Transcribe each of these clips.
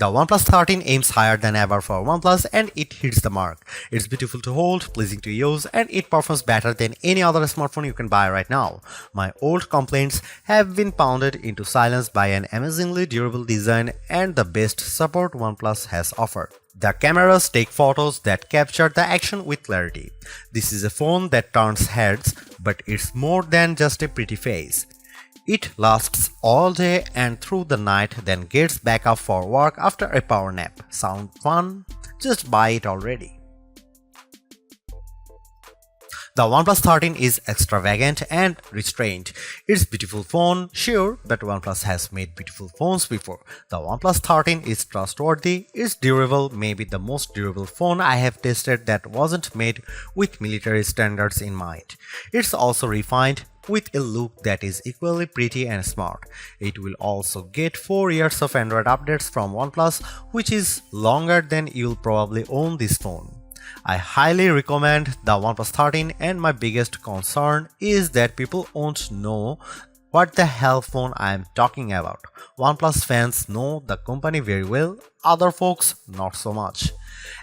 The OnePlus 13 aims higher than ever for OnePlus and it hits the mark. It's beautiful to hold, pleasing to use, and it performs better than any other smartphone you can buy right now. My old complaints have been pounded into silence by an amazingly durable design and the best support OnePlus has offered. The cameras take photos that capture the action with clarity. This is a phone that turns heads, but it's more than just a pretty face. It lasts all day and through the night, then gets back up for work after a power nap. Sound fun? Just buy it already. The OnePlus 13 is extravagant and restrained. It's a beautiful phone, sure, but OnePlus has made beautiful phones before. The OnePlus 13 is trustworthy, it's durable, maybe the most durable phone I have tested that wasn't made with military standards in mind. It's also refined, with a look that is equally pretty and smart. It will also get 4 years of Android updates from OnePlus, which is longer than you'll probably own this phone. I highly recommend the OnePlus 13 and my biggest concern is that people won't know what the hell phone I am talking about. OnePlus fans know the company very well, other folks not so much.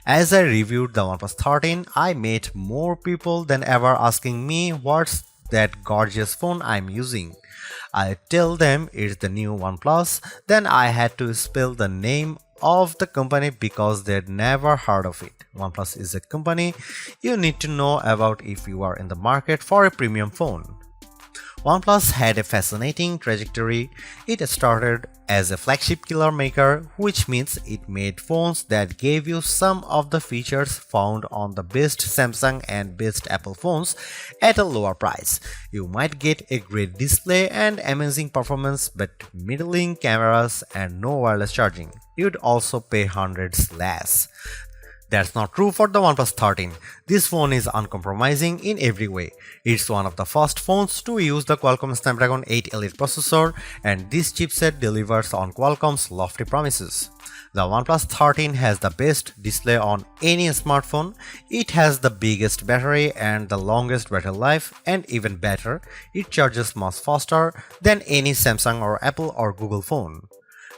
As I reviewed the OnePlus 13, I met more people than ever asking me what's that gorgeous phone I'm using. I tell them it's the new OnePlus, then I had to spell the name of the company because they'd never heard of it. OnePlus is a company you need to know about if you are in the market for a premium phone. OnePlus had a fascinating trajectory. It started as a flagship killer maker, which means it made phones that gave you some of the features found on the best Samsung and best Apple phones at a lower price. You might get a great display and amazing performance, but middling cameras and no wireless charging. You'd also pay hundreds less. That's not true for the OnePlus 13. This phone is uncompromising in every way. It's one of the first phones to use the Qualcomm Snapdragon 8 Elite processor, and this chipset delivers on Qualcomm's lofty promises. The OnePlus 13 has the best display on any smartphone. It has the biggest battery and the longest battery life, and even better, it charges much faster than any Samsung or Apple or Google phone.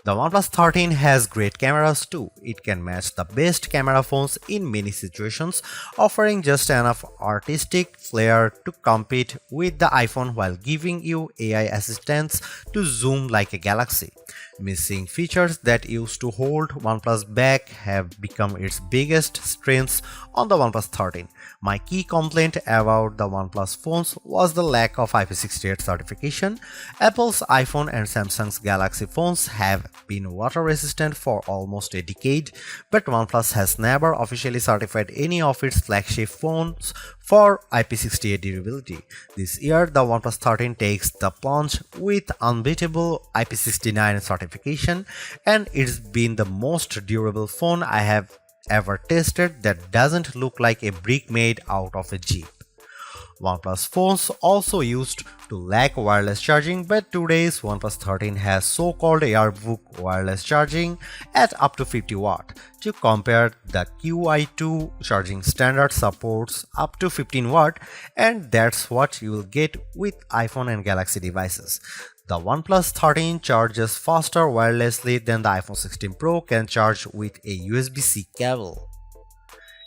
The OnePlus 13 has great cameras too. It can match the best camera phones in many situations, offering just enough artistic flair to compete with the iPhone while giving you AI assistance to zoom like a galaxy. Missing features that used to hold OnePlus back have become its biggest strengths on the OnePlus 13. My key complaint about the OnePlus phones was the lack of IP68 certification. Apple's iPhone and Samsung's Galaxy phones have been water resistant for almost a decade, but OnePlus has never officially certified any of its flagship phones for IP68 durability. This year, the OnePlus 13 takes the plunge with unbeatable IP69 certification, and it's been the most durable phone I have ever tested that doesn't look like a brick made out of a Jeep. OnePlus phones also used to lack wireless charging, but today's OnePlus 13 has so-called Airbook wireless charging at up to 50 watt. To compare, the QI2 charging standard supports up to 15 watt, and that's what you will get with iPhone and Galaxy devices. The OnePlus 13 charges faster wirelessly than the iPhone 16 Pro can charge with a USB-C cable.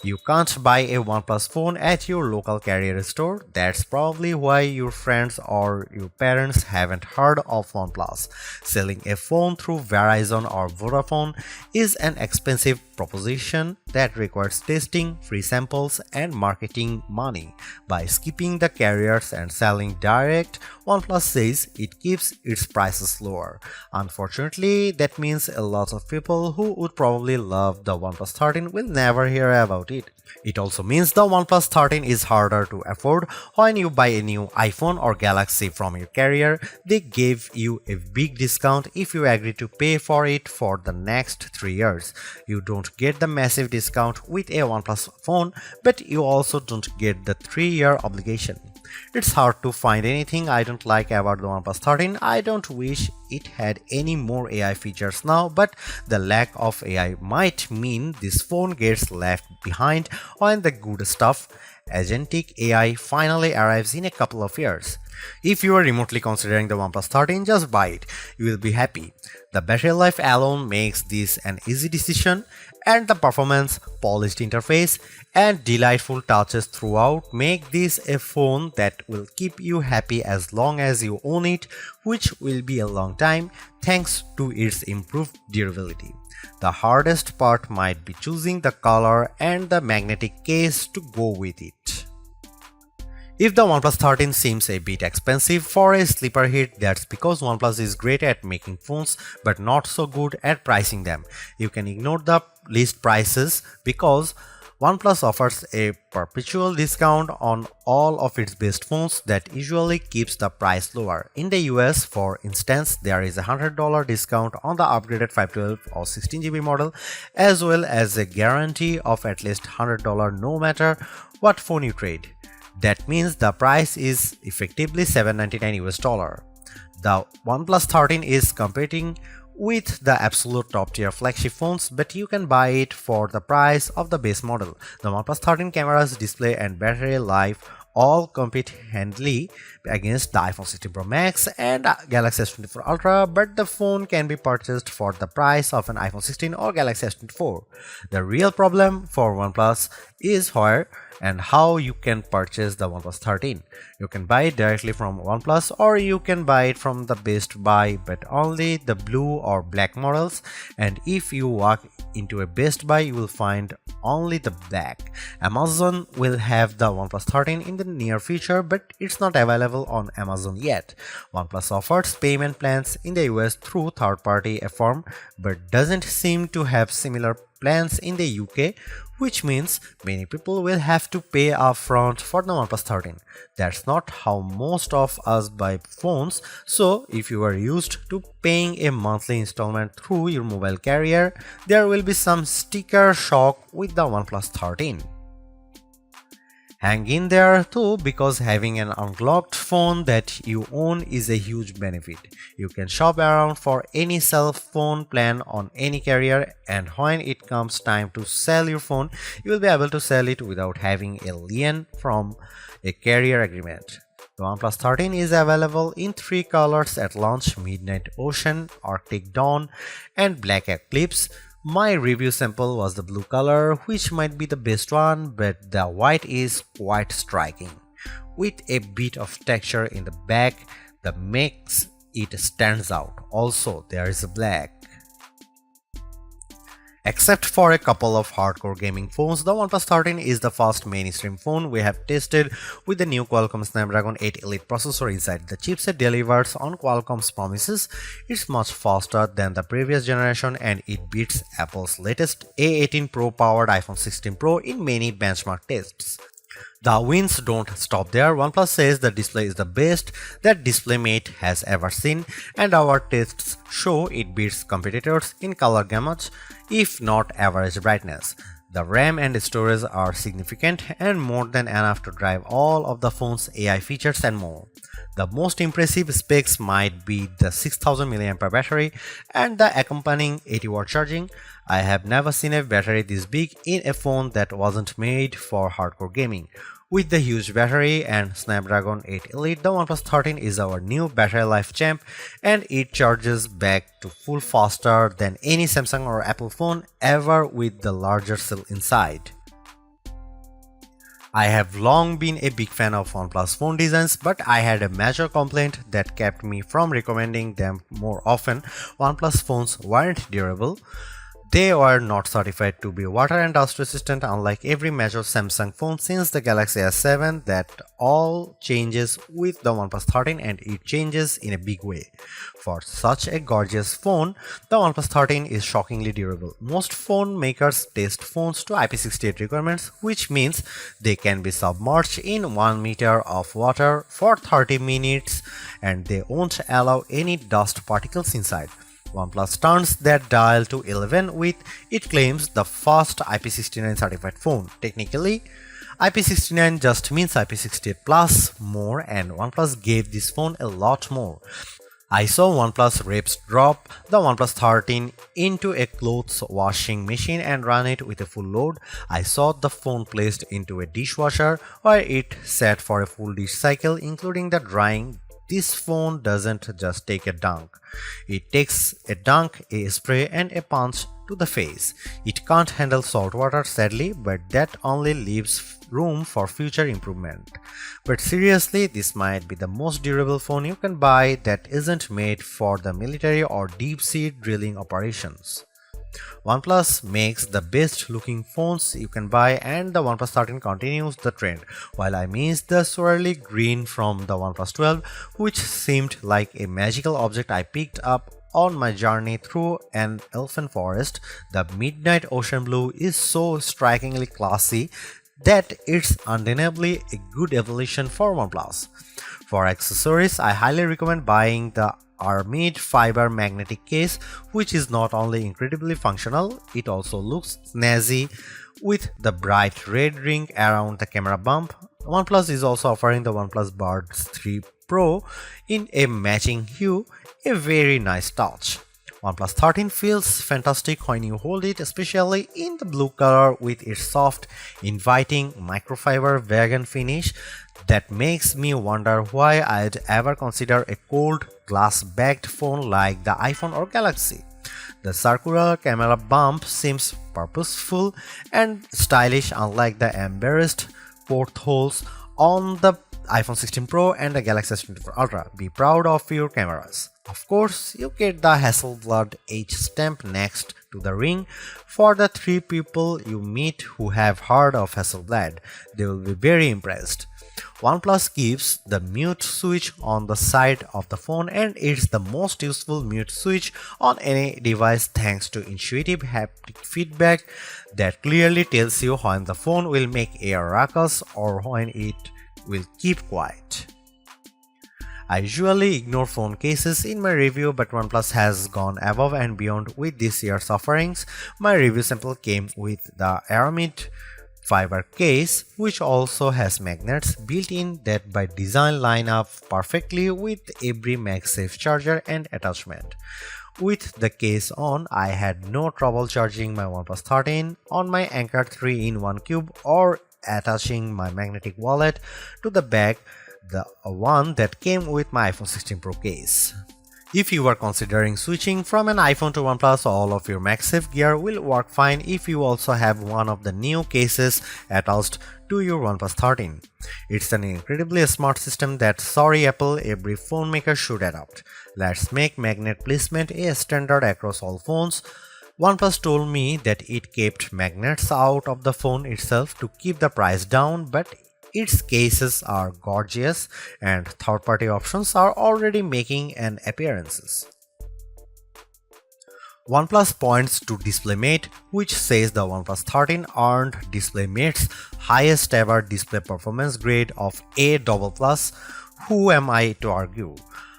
You can't buy a OnePlus phone at your local carrier store. That's probably why your friends or your parents haven't heard of OnePlus. Selling a phone through Verizon or Vodafone is an expensive proposition that requires testing, free samples, and marketing money. By skipping the carriers and selling direct, OnePlus says it keeps its prices lower. Unfortunately, that means a lot of people who would probably love the OnePlus 13 will never hear about it. It also means the OnePlus 13 is harder to afford. When you buy a new iPhone or Galaxy from your carrier, they give you a big discount if you agree to pay for it for the next 3 years. You don't get the massive discount with a OnePlus phone, but you also don't get the 3-year obligation. It's hard to find anything I don't like about the OnePlus 13. I don't wish it had any more AI features now, but the lack of AI might mean this phone gets left behind when the good stuff agentic AI finally arrives in a couple of years. If you are remotely considering the OnePlus 13, just buy it. You will be happy. The battery life alone makes this an easy decision, and the performance, polished interface, and delightful touches throughout make this a phone that will keep you happy as long as you own it, which will be a long time thanks to its improved durability. The hardest part might be choosing the color and the magnetic case to go with it. If the OnePlus 13 seems a bit expensive for a sleeper hit, that's because OnePlus is great at making phones but not so good at pricing them. You can ignore the list prices because OnePlus offers a perpetual discount on all of its best phones that usually keeps the price lower. In the US, for instance, there is a $100 discount on the upgraded 512 or 16GB model, as well as a guarantee of at least $100 no matter what phone you trade. That means the price is effectively $799 US. The OnePlus 13 is competing with the absolute top tier flagship phones, but you can buy it for the price of the base model. The OnePlus 13 cameras, display and battery life all compete handily against the iPhone 16 Pro Max and Galaxy S24 Ultra, but the phone can be purchased for the price of an iPhone 16 or Galaxy S24. The real problem for OnePlus is where and how you can purchase the OnePlus 13. You can buy it directly from OnePlus, or you can buy it from the Best Buy, but only the blue or black models, and if you walk into a Best Buy you will find only the black. Amazon will have the OnePlus 13 in the near future, but it's not available on Amazon yet. OnePlus offers payment plans in the US through third-party firm, but doesn't seem to have similar plans in the UK, which means many people will have to pay upfront for the OnePlus 13. That's not how most of us buy phones, so if you are used to paying a monthly installment through your mobile carrier, there will be some sticker shock with the OnePlus 13. Hang in there too, because having an unlocked phone that you own is a huge benefit. You can shop around for any cell phone plan on any carrier, and when it comes time to sell your phone, you will be able to sell it without having a lien from a carrier agreement. The OnePlus 13 is available in 3 colors at launch: Midnight Ocean, Arctic Dawn, and Black Eclipse. My review sample was the blue color, which might be the best one, but the white is quite striking, with a bit of texture in the back that makes it stands out. Also, there is a black. Except for a couple of hardcore gaming phones, the OnePlus 13 is the first mainstream phone we have tested with the new Qualcomm Snapdragon 8 Elite processor inside. The chipset delivers on Qualcomm's promises. It's much faster than the previous generation, and it beats Apple's latest A18 Pro powered iPhone 16 Pro in many benchmark tests. The wins don't stop there. OnePlus says the display is the best that DisplayMate has ever seen, and our tests show it beats competitors in color gamut, if not average brightness. The RAM and storage are significant and more than enough to drive all of the phone's AI features and more. The most impressive specs might be the 6000 mAh battery and the accompanying 80-watt charging. I have never seen a battery this big in a phone that wasn't made for hardcore gaming. With the huge battery and Snapdragon 8 Elite, the OnePlus 13 is our new battery life champ, and it charges back to full faster than any Samsung or Apple phone ever with the larger cell inside. I have long been a big fan of OnePlus phone designs, but I had a major complaint that kept me from recommending them more often. OnePlus phones weren't durable. They were not certified to be water and dust resistant, unlike every major Samsung phone since the Galaxy S7. That all changes with the OnePlus 13, and it changes in a big way. For such a gorgeous phone, the OnePlus 13 is shockingly durable. Most phone makers test phones to IP68 requirements, which means they can be submerged in 1 meter of water for 30 minutes and they won't allow any dust particles inside. OnePlus turns that dial to 11 with, it claims, the first IP69 certified phone. Technically, IP69 just means IP68 plus more, and OnePlus gave this phone a lot more. I saw OnePlus reps drop the OnePlus 13 into a clothes washing machine and run it with a full load. I saw the phone placed into a dishwasher where it sat for a full dish cycle, including the drying. This phone doesn't just take a dunk. It takes a dunk, a spray, and a punch to the face. It can't handle salt water, sadly, but that only leaves room for future improvement. But seriously, this might be the most durable phone you can buy that isn't made for the military or deep-sea drilling operations. OnePlus makes the best looking phones you can buy, and the OnePlus 13 continues the trend, while I miss the swirly green from the OnePlus 12, which seemed like a magical object I picked up on my journey through an elfin forest. The midnight ocean blue is so strikingly classy that it's undeniably a good evolution for OnePlus. For accessories, I highly recommend buying the Armid fiber magnetic case, which is not only incredibly functional, it also looks snazzy with the bright red ring around the camera bump. OnePlus is also offering the OnePlus Buds 3 Pro in a matching hue, a very nice touch. OnePlus 13 feels fantastic when you hold it, especially in the blue color with its soft, inviting microfiber vegan finish that makes me wonder why I'd ever consider a cold glass-backed phone like the iPhone or Galaxy. The circular camera bump seems purposeful and stylish, unlike the embarrassed portholes on the iPhone 16 Pro and the Galaxy S24 Ultra. Be proud of your cameras. Of course, you get the Hasselblad H stamp next to the ring. For the 3 people you meet who have heard of Hasselblad, they will be very impressed. OnePlus gives the mute switch on the side of the phone, and it's the most useful mute switch on any device thanks to intuitive haptic feedback that clearly tells you when the phone will make a ruckus or when it will keep quiet. I usually ignore phone cases in my review, but OnePlus has gone above and beyond with this year's offerings. My review sample came with the Aramid fiber case, which also has magnets built in that by design line up perfectly with every MagSafe charger and attachment. With the case on, I had no trouble charging my OnePlus 13 on my Anker 3-in-1 cube or attaching my magnetic wallet to the back, the one that came with my iPhone 16 Pro case. If you are considering switching from an iPhone to OnePlus, all of your MagSafe gear will work fine if you also have one of the new cases attached to your OnePlus 13. It's an incredibly smart system that, sorry Apple, every phone maker should adopt. Let's make magnet placement a standard across all phones. OnePlus told me that it kept magnets out of the phone itself to keep the price down, but its cases are gorgeous and third-party options are already making an appearance. OnePlus points to DisplayMate, which says the OnePlus 13 earned DisplayMate's highest ever display performance grade of A++. Who am I to argue?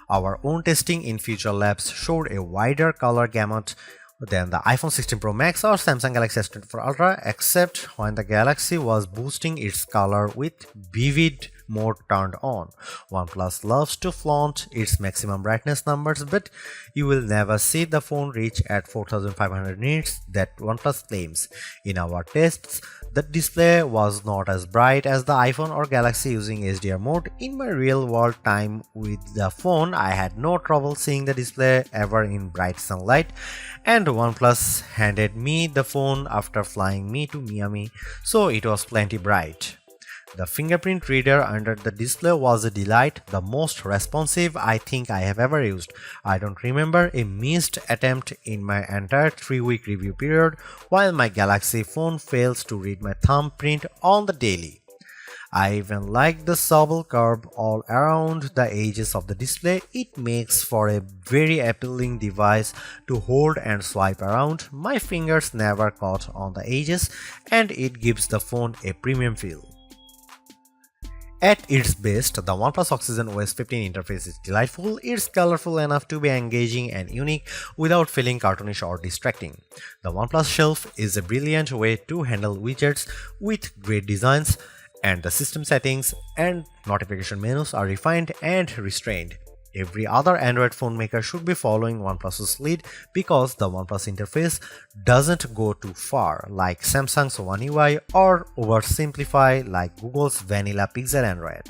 Our own testing in Future Labs showed a wider color gamut than the iPhone 16 Pro Max or Samsung Galaxy S24 Ultra, except when the Galaxy was boosting its color with vivid mode turned on. OnePlus loves to flaunt its maximum brightness numbers, but you will never see the phone reach at 4500 nits that OnePlus claims. In our tests, the display was not as bright as the iPhone or Galaxy using HDR mode. In my real world time with the phone, I had no trouble seeing the display ever in bright sunlight, and OnePlus handed me the phone after flying me to Miami, so it was plenty bright. The fingerprint reader under the display was a delight, the most responsive I think I have ever used. I don't remember a missed attempt in my entire 3-week review period, while my Galaxy phone fails to read my thumbprint on the daily. I even like the supple curve all around the edges of the display. It makes for a very appealing device to hold and swipe around. My fingers never caught on the edges, and it gives the phone a premium feel. At its best, the OnePlus Oxygen OS 15 interface is delightful. It's colorful enough to be engaging and unique without feeling cartoonish or distracting. The OnePlus Shelf is a brilliant way to handle widgets with great designs, and the system settings and notification menus are refined and restrained. Every other Android phone maker should be following OnePlus's lead because the OnePlus interface doesn't go too far like Samsung's One UI or oversimplify like Google's vanilla Pixel Android.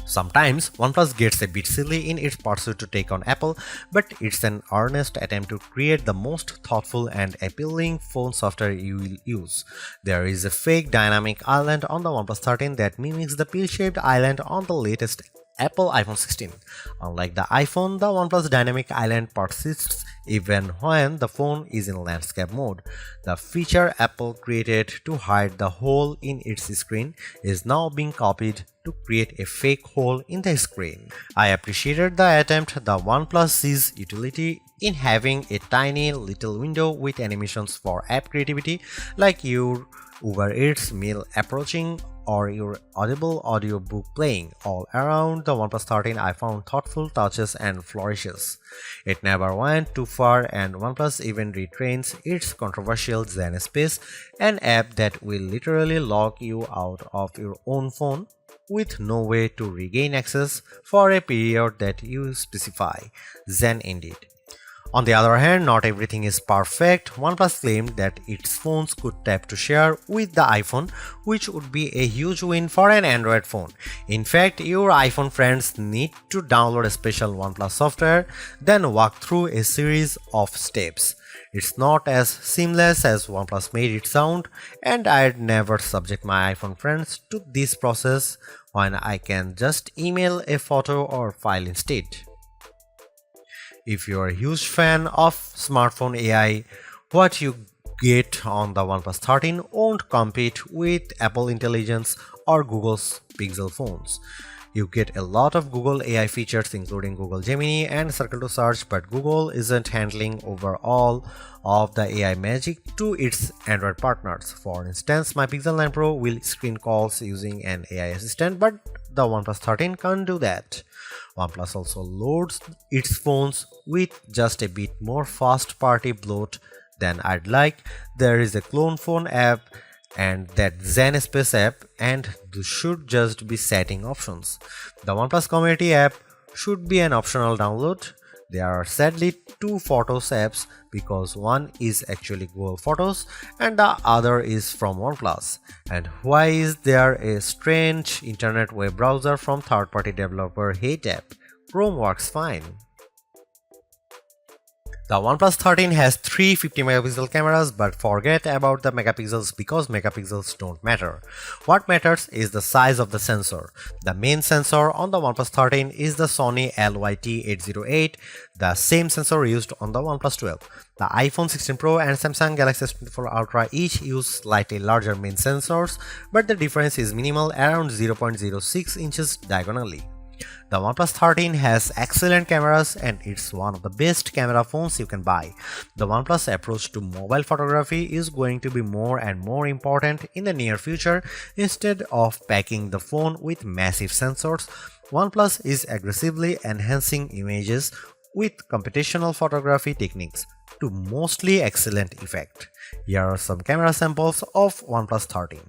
Sometimes OnePlus gets a bit silly in its pursuit to take on Apple, but it's an earnest attempt to create the most thoughtful and appealing phone software you will use. There is a fake dynamic island on the OnePlus 13 that mimics the pill-shaped island on the latest Apple iPhone 16. Unlike the iPhone, the OnePlus dynamic island persists even when the phone is in landscape mode. The feature Apple created to hide the hole in its screen is now being copied to create a fake hole in the screen. I appreciated the attempt. The OnePlus sees utility in having a tiny little window with animations for app creativity, like your Uber Eats meal approaching or your Audible audiobook playing. All around the OnePlus 13 I found thoughtful touches and flourishes. It never went too far, and OnePlus even retrains its controversial Zen Space, an app that will literally lock you out of your own phone with no way to regain access for a period that you specify. Zen indeed. On the other hand, not everything is perfect. OnePlus claimed that its phones could tap to share with the iPhone, which would be a huge win for an Android phone. In fact, your iPhone friends need to download a special OnePlus software, then walk through a series of steps. It's not as seamless as OnePlus made it sound, and I'd never subject my iPhone friends to this process when I can just email a photo or file instead. If you're a huge fan of smartphone AI, what you get on the OnePlus 13 won't compete with Apple Intelligence or Google's Pixel phones. You get a lot of Google AI features including Google Gemini and Circle to Search, but Google isn't handling over all of the AI magic to its Android partners. For instance, my Pixel 9 Pro will screen calls using an AI assistant, but the OnePlus 13 can't do that. OnePlus also loads its phones with just a bit more first-party bloat than I'd like. There is a clone phone app and that Zen Space app, and those should just be setting options. The OnePlus Community app should be an optional download. There are sadly two Photos apps because one is actually Google Photos and the other is from OnePlus. And why is there a strange internet web browser from third-party developer Hate app? Chrome works fine. The OnePlus 13 has three 50-megapixel cameras, but forget about the megapixels because megapixels don't matter. What matters is the size of the sensor. The main sensor on the OnePlus 13 is the Sony LYT808, the same sensor used on the OnePlus 12. The iPhone 16 Pro and Samsung Galaxy S24 Ultra each use slightly larger main sensors, but the difference is minimal, around 0.06 inches diagonally. The OnePlus 13 has excellent cameras and it's one of the best camera phones you can buy. The OnePlus approach to mobile photography is going to be more and more important in the near future. Instead of packing the phone with massive sensors, OnePlus is aggressively enhancing images with computational photography techniques to mostly excellent effect. Here are some camera samples of OnePlus 13.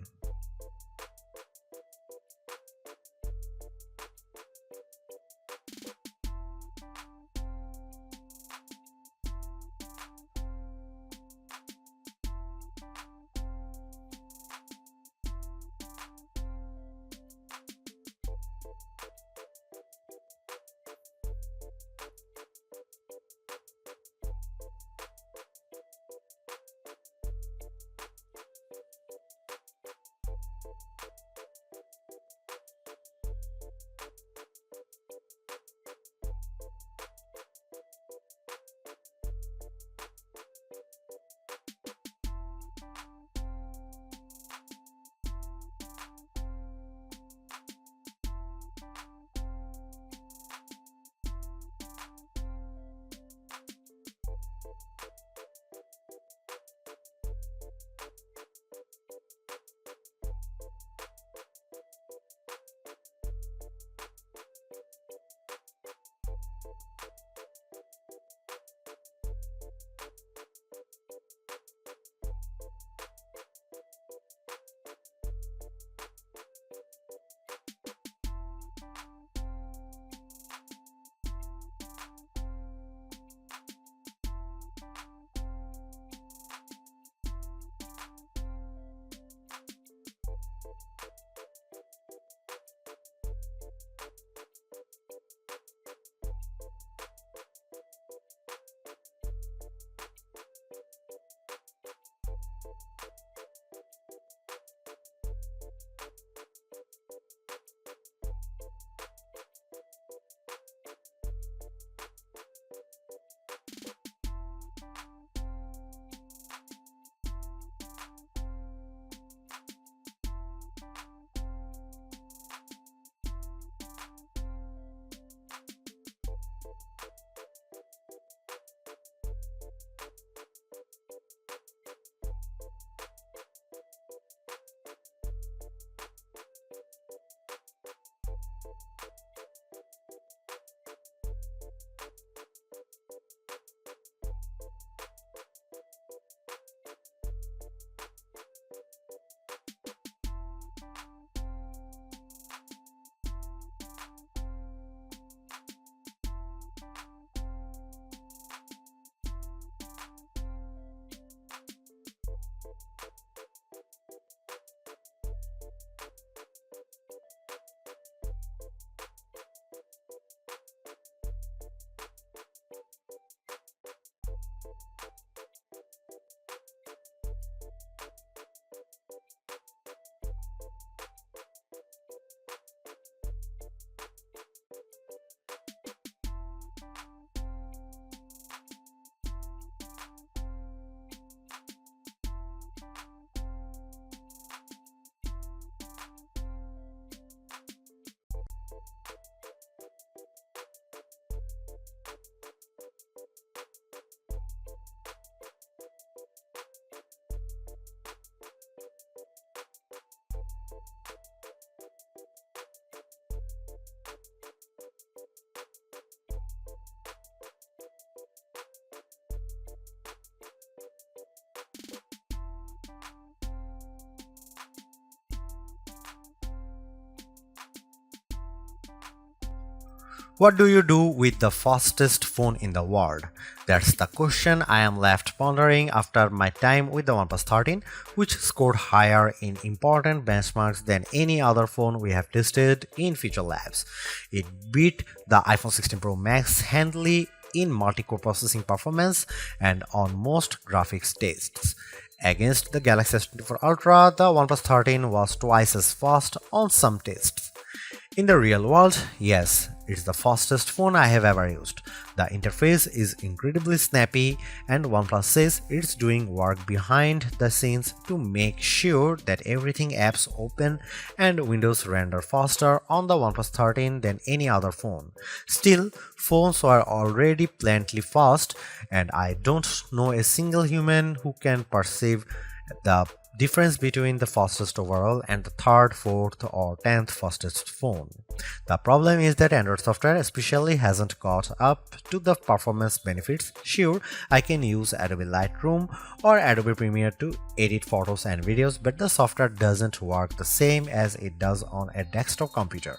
What do you do with the fastest phone in the world? That's the question I am left pondering after my time with the OnePlus 13, which scored higher in important benchmarks than any other phone we have tested in Feature Labs. It beat the iPhone 16 Pro Max handily in multi-core processing performance and on most graphics tests. Against the Galaxy S24 Ultra, the OnePlus 13 was twice as fast on some tests. In the real world, yes, it's the fastest phone I have ever used. The interface is incredibly snappy, and OnePlus says it's doing work behind the scenes to make sure that everything apps open and Windows render faster on the OnePlus 13 than any other phone. Still, phones are already plenty fast, and I don't know a single human who can perceive the difference between the fastest overall and the third, fourth, or 10th fastest phone. The problem is that Android software especially hasn't caught up to the performance benefits. Sure, I can use Adobe Lightroom or Adobe Premiere to edit photos and videos, but the software doesn't work the same as it does on a desktop computer.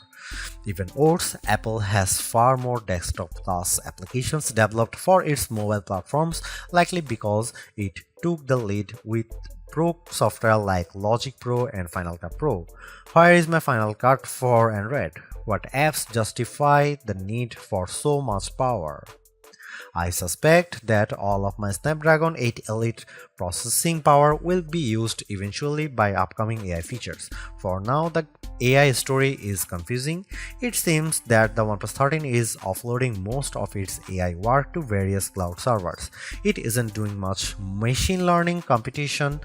Even worse, Apple has far more desktop-class applications developed for its mobile platforms, likely because it took the lead with Pro software like Logic Pro and Final Cut Pro. Where is my Final Cut for Android? What apps justify the need for so much power? I suspect that all of my Snapdragon 8 Elite processing power will be used eventually by upcoming AI features. For now, the AI story is confusing. It seems that the OnePlus 13 is offloading most of its AI work to various cloud servers. It isn't doing much machine learning computation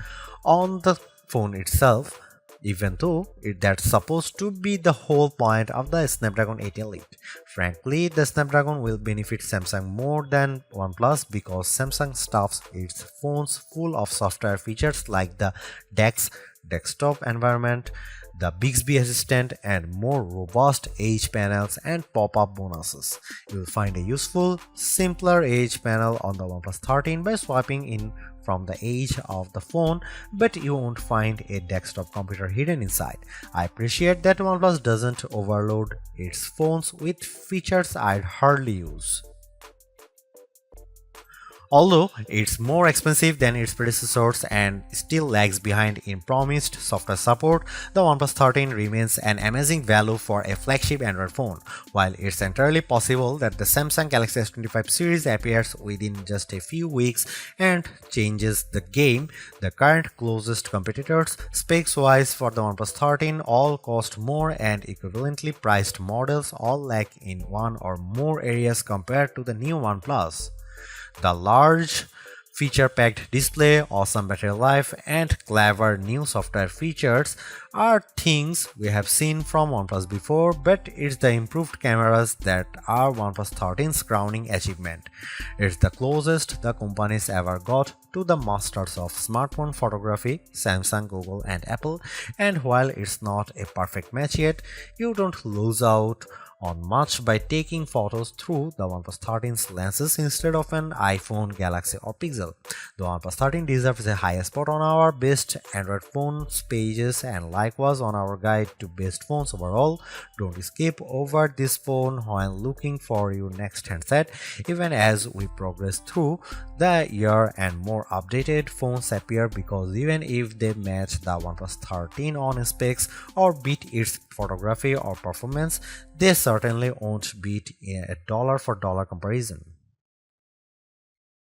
on the phone itself, even though that's supposed to be the whole point of the Snapdragon 8 Elite. Frankly, the Snapdragon will benefit Samsung more than OnePlus because Samsung stuffs its phones full of software features like the DeX desktop environment, the Bixby Assistant, and more robust edge panels and pop-up bonuses. You'll find a useful, simpler edge panel on the OnePlus 13 by swiping in from the edge of the phone, but you won't find a desktop computer hidden inside. I appreciate that OnePlus doesn't overload its phones with features I'd hardly use. Although it's more expensive than its predecessors and still lags behind in promised software support, the OnePlus 13 remains an amazing value for a flagship Android phone. While it's entirely possible that the Samsung Galaxy S25 series appears within just a few weeks and changes the game, the current closest competitors, specs-wise for the OnePlus 13, all cost more and equivalently priced models all lack in one or more areas compared to the new OnePlus. The large feature-packed display, awesome battery life, and clever new software features are things we have seen from OnePlus before, but it's the improved cameras that are OnePlus 13's crowning achievement. It's the closest the companies ever got to the masters of smartphone photography, Samsung, Google, and Apple, and while it's not a perfect match yet, you don't lose out on much by taking photos through the OnePlus 13's lenses instead of an iPhone, Galaxy, or Pixel. The OnePlus 13 deserves a high spot on our best Android phones pages and likewise on our guide to best phones overall. Don't skip over this phone while looking for your next handset, even as we progress through the year and more updated phones appear, because even if they match the OnePlus 13 on specs or beat its photography or performance, they certainly won't beat a dollar for dollar comparison.